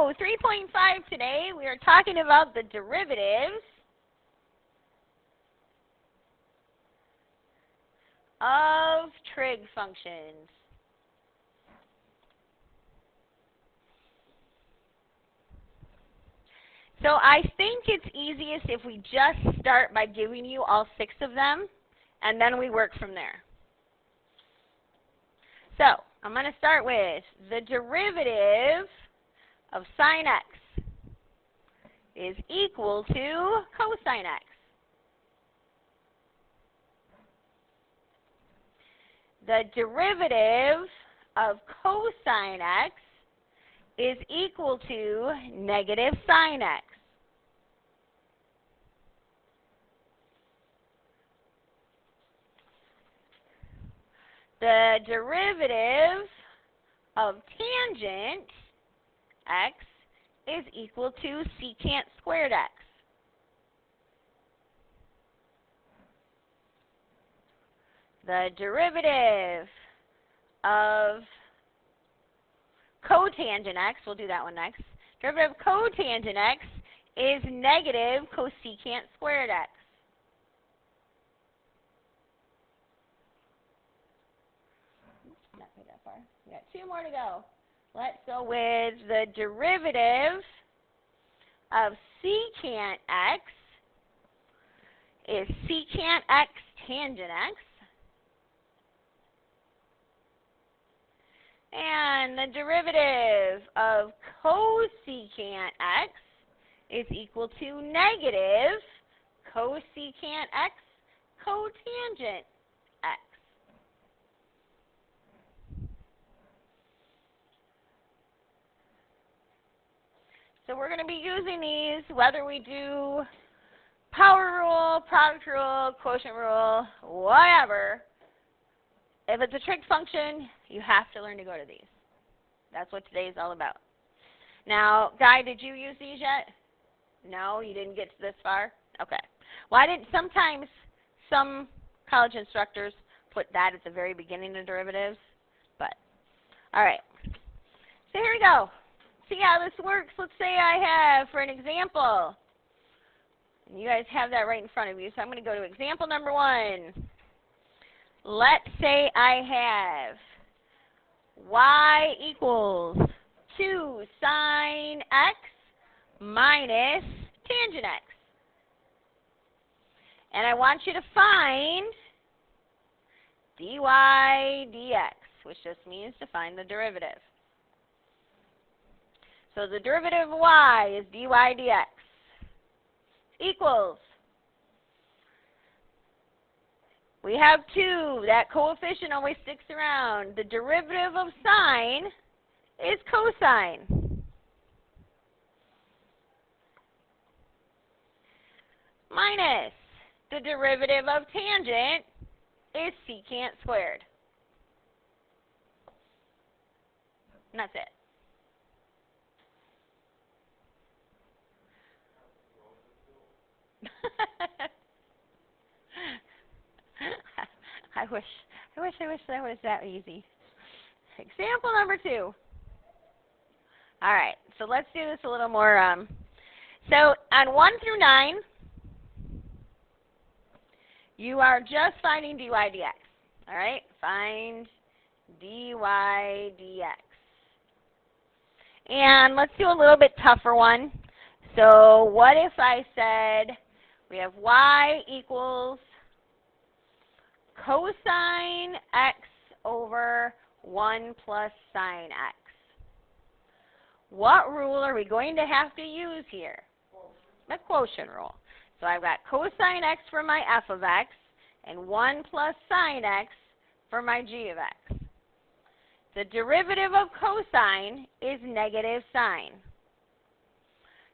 So 3.5 today, we are talking about the derivatives of trig functions. So I think it's easiest if we just start by giving you all 6 of them, and then we work from there. So I'm going to start with the derivative of sine x is equal to cosine x. The derivative of cosine x is equal to negative sine x. The derivative of tangent x is equal to secant squared x. The derivative of cotangent x, we'll do that one next. Derivative of cotangent x is negative cosecant squared x. Not quite that far. We got 2 more to go. Let's go with the derivative of secant x is secant x tangent x. And the derivative of cosecant x is equal to negative cosecant x cotangent x. So we're going to be using these whether we do power rule, product rule, quotient rule, whatever. If it's a trig function, you have to learn to go to these. That's what today is all about. Now, Guy, did you use these yet? No, you didn't get to this far? Okay. Why didn't sometimes some college instructors put that at the very beginning of derivatives? But, all right. So here we go. See how this works. Let's say I have, for an example, and you guys have that right in front of you. So I'm going to go to example number 1. Let's say I have y equals 2 sine x minus tangent x. And I want you to find dy dx, which just means to find the derivative. So the derivative of y is dy dx equals, we have 2. That coefficient always sticks around. The derivative of sine is cosine. Minus the derivative of tangent is secant squared. And that's it. I wish that was that easy. Example number 2. All right, so let's do this a little more. So on 1 through 9, you are just finding dy dx. All right, find dy dx. And let's do a little bit tougher one. So what if I said we have y equals cosine x over 1 plus sine x. What rule are we going to have to use here? The quotient rule. So I've got cosine x for my f of x and 1 plus sine x for my g of x. The derivative of cosine is negative sine.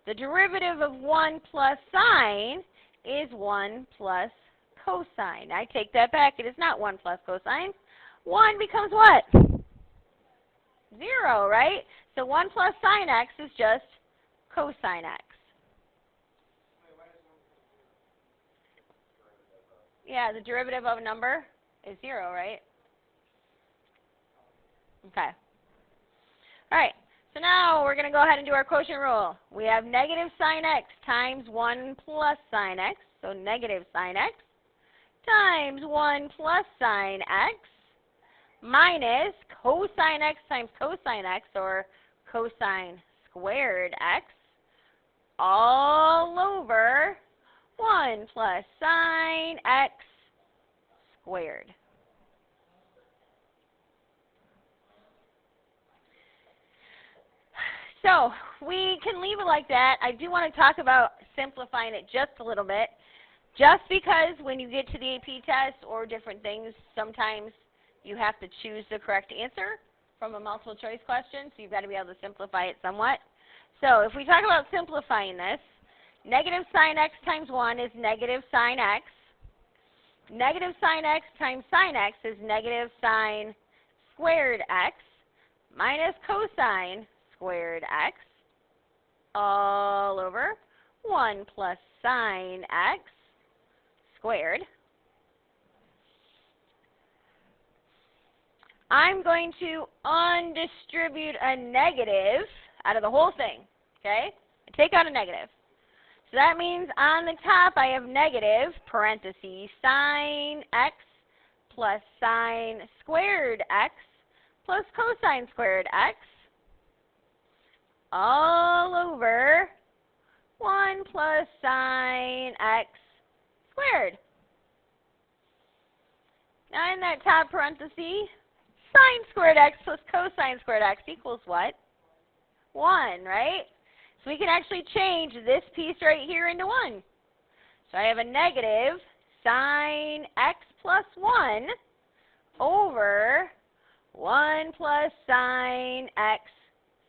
The derivative of 1 plus sine is 1 plus cosine. I take that back. It is not 1 plus cosine. 1 becomes what? 0, right? So 1 plus sine x is just cosine x. Yeah, the derivative of a number is 0, right? Okay. All right. So now we're going to go ahead and do our quotient rule. We have negative sine x times 1 plus sine x. So negative sine x times 1 plus sine x minus cosine x times cosine x, or cosine squared x, all over 1 plus sine x squared. So we can leave it like that. I do want to talk about simplifying it just a little bit, just because when you get to the AP test or different things, sometimes you have to choose the correct answer from a multiple choice question, so you've got to be able to simplify it somewhat. So if we talk about simplifying this, negative sine x times 1 is negative sine x. Negative sine x times sine x is negative sine squared x minus cosine squared x all over 1 plus sine x squared. I'm going to undistribute a negative out of the whole thing, okay? Take out a negative. So that means on the top I have negative, parentheses, sine x plus sine squared x plus cosine squared x all over 1 plus sine x squared. Now in that top parenthesis, sine squared x plus cosine squared x equals what? 1, right? So we can actually change this piece right here into 1. So I have a negative sine x plus 1 over 1 plus sine x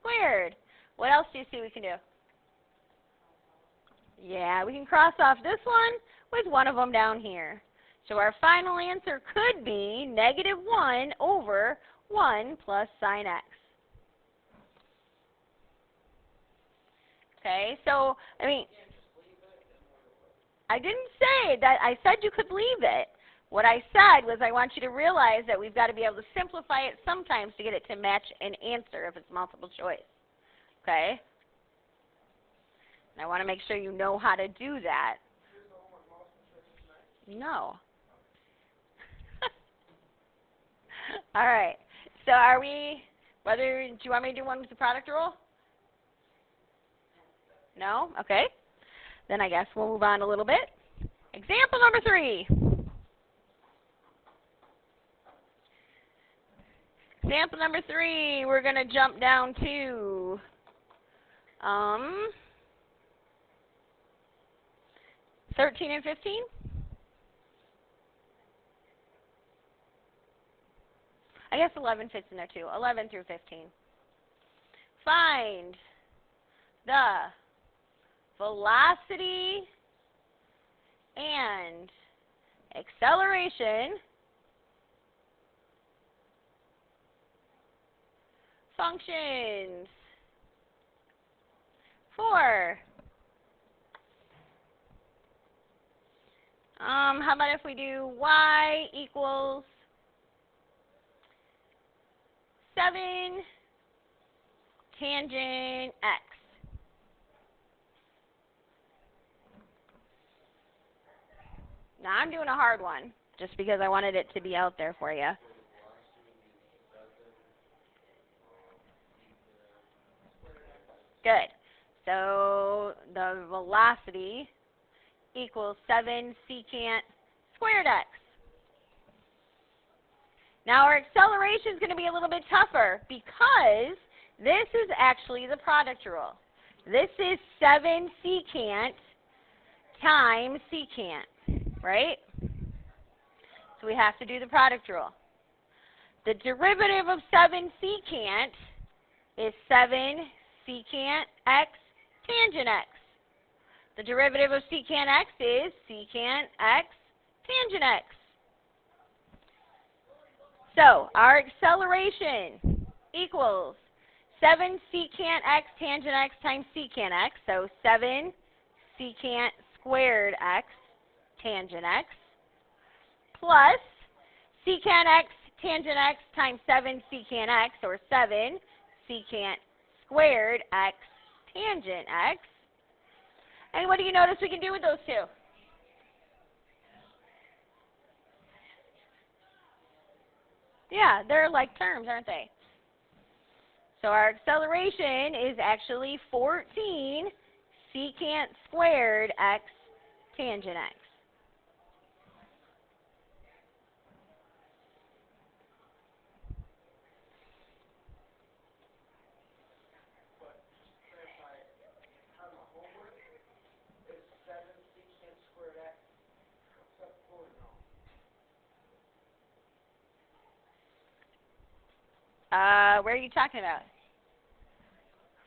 squared. What else do you see we can do? Yeah, we can cross off this one with one of them down here. So our final answer could be negative 1 over 1 plus sine x. Okay, so, I didn't say that. I said you could leave it. What I said was I want you to realize that we've got to be able to simplify it sometimes to get it to match an answer if it's multiple choice. Okay? And I want to make sure you know how to do that. No. All right. So do you want me to do one with the product rule? No? Okay. Then I guess we'll move on a little bit. Example number 3. Example number 3, we're going to jump down to 13 and 15. I guess 11 fits in there too. 11 through 15. Find the velocity and acceleration functions for how about if we do y equals 7 tangent x. Now I'm doing a hard one just because I wanted it to be out there for you. Good. So the velocity equals 7 secant squared x. Now our acceleration is going to be a little bit tougher because this is actually the product rule. This is 7 secant times secant, right? So we have to do the product rule. The derivative of 7 secant is 7 secant x tangent x. The derivative of secant x is secant x tangent x. So our acceleration equals 7 secant x tangent x times secant x. So 7 secant squared x tangent x plus secant x tangent x times 7 secant x, or 7 secant squared x tangent x. And what do you notice we can do with those two? Yeah, they're like terms, aren't they? So our acceleration is actually 14 secant squared x tangent x. Where are you talking about?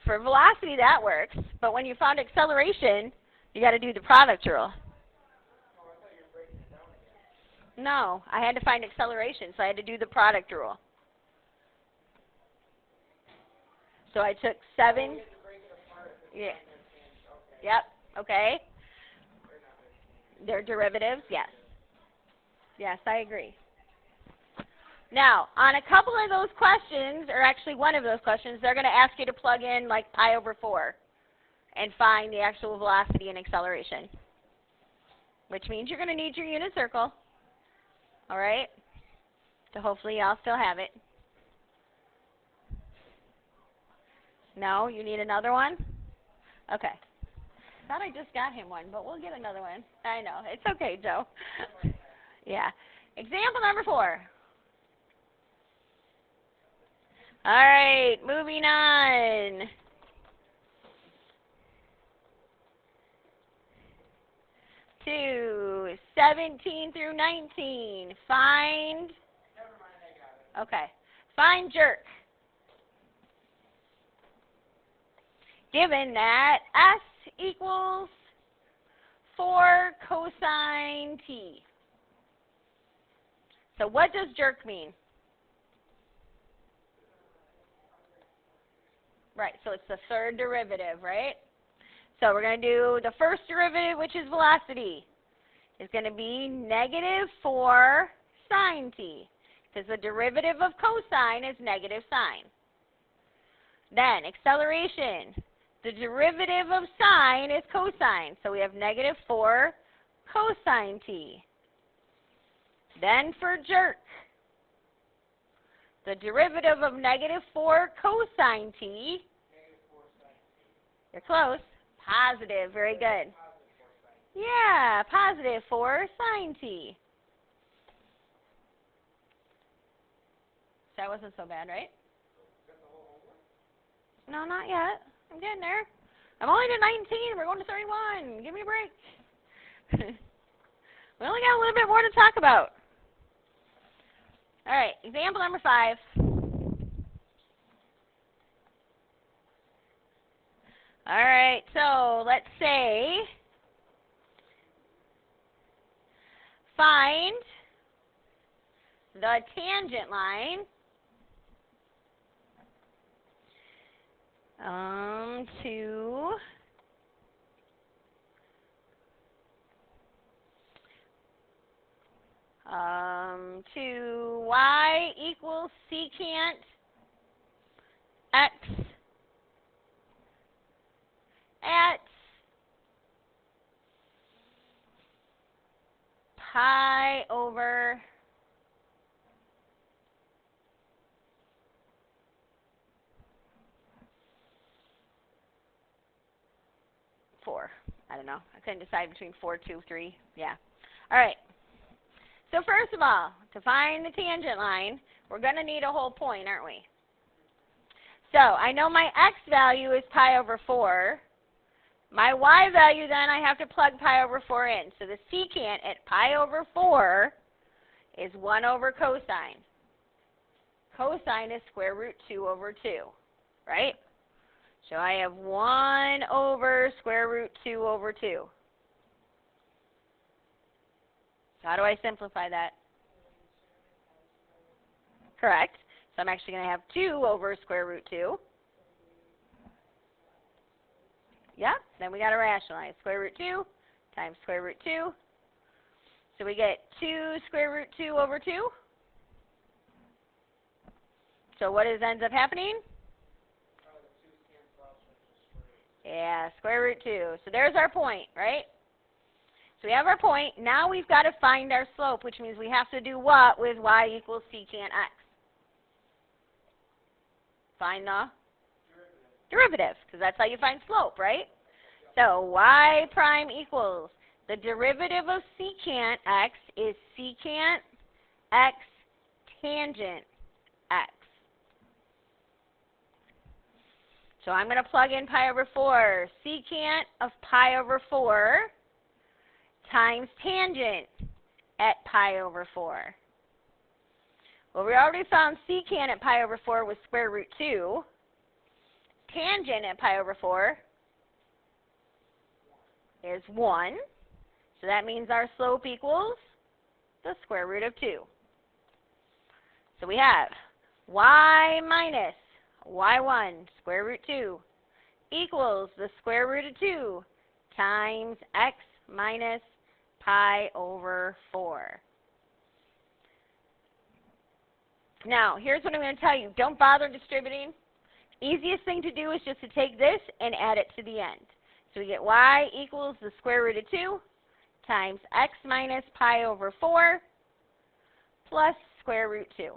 For velocity, that works. But when you found acceleration, you got to do the product rule. No, I had to find acceleration, so I had to do the product rule. So I took 7. Yeah. Yep. Okay. They're derivatives. Yes. Yes, I agree. Now, on a couple of those questions, or actually one of those questions, they're going to ask you to plug in like pi over 4 and find the actual velocity and acceleration, which means you're going to need your unit circle. All right? So hopefully y'all still have it. No? You need another one? Okay. Thought I just got him one, but we'll get another one. I know. It's okay, Joe. Yeah. Example number 4. All right, moving on. To 17 through 19. Find. Okay. Find jerk. Given that S equals 4 cosine t. So what does jerk mean? Right, so it's the third derivative, right? So we're going to do the first derivative, which is velocity. It's going to be negative 4 sine t, because the derivative of cosine is negative sine. Then acceleration. The derivative of sine is cosine, so we have negative 4 cosine t. Then for jerk, the derivative of negative 4 cosine t, you're close, positive, very good. Yeah, positive 4 sine t. That wasn't so bad, right? No, not yet. I'm getting there. I'm only to 19. We're going to 31. Give me a break. We only got a little bit more to talk about. All right, example number 5. All right, so let's say find the tangent line to y equals secant x at pi over 4. I don't know. I couldn't decide between 4, 2, 3. Yeah. All right. So first of all, to find the tangent line, we're going to need a whole point, aren't we? So I know my x value is pi over 4. My y value, then, I have to plug pi over 4 in. So the secant at pi over 4 is 1 over cosine. Cosine is square root 2 over 2, right? So I have 1 over square root 2 over 2. So how do I simplify that? Correct. So I'm actually going to have 2 over square root 2. Yep. Then we got to rationalize. Square root 2 times square root 2. So we get 2 square root 2 over 2. So what ends up happening? Yeah, square root 2. So there's our point, right? So we have our point. Now we've got to find our slope, which means we have to do what with y equals secant x? Find the derivative, because that's how you find slope, right? So y prime equals the derivative of secant x is secant x tangent x. So I'm going to plug in pi over 4. Secant of pi over 4 times tangent at pi over 4. Well, we already found secant at pi over 4 was square root 2. Tangent at pi over 4 is 1. So that means our slope equals the square root of 2. So we have y minus y1 square root 2 equals the square root of 2 times x minus pi over 4. Now, here's what I'm going to tell you. Don't bother distributing. Easiest thing to do is just to take this and add it to the end. So we get y equals the square root of 2 times x minus pi over 4 plus square root 2.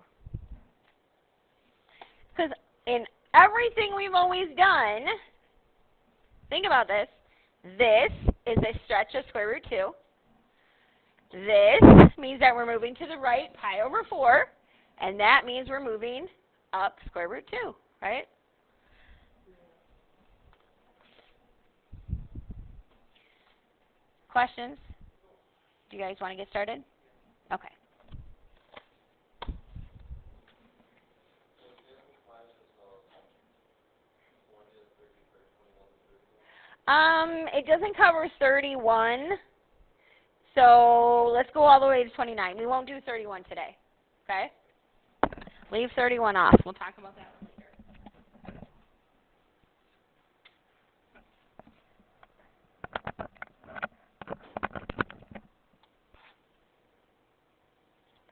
Because in everything we've always done, think about this. This is a stretch of square root 2. This means that we're moving to the right pi over 4. And that means we're moving up square root 2, right? Questions? Do you guys want to get started? Okay. It doesn't cover 31, so let's go all the way to 29. We won't do 31 today, okay? Leave 31 off. We'll talk about that.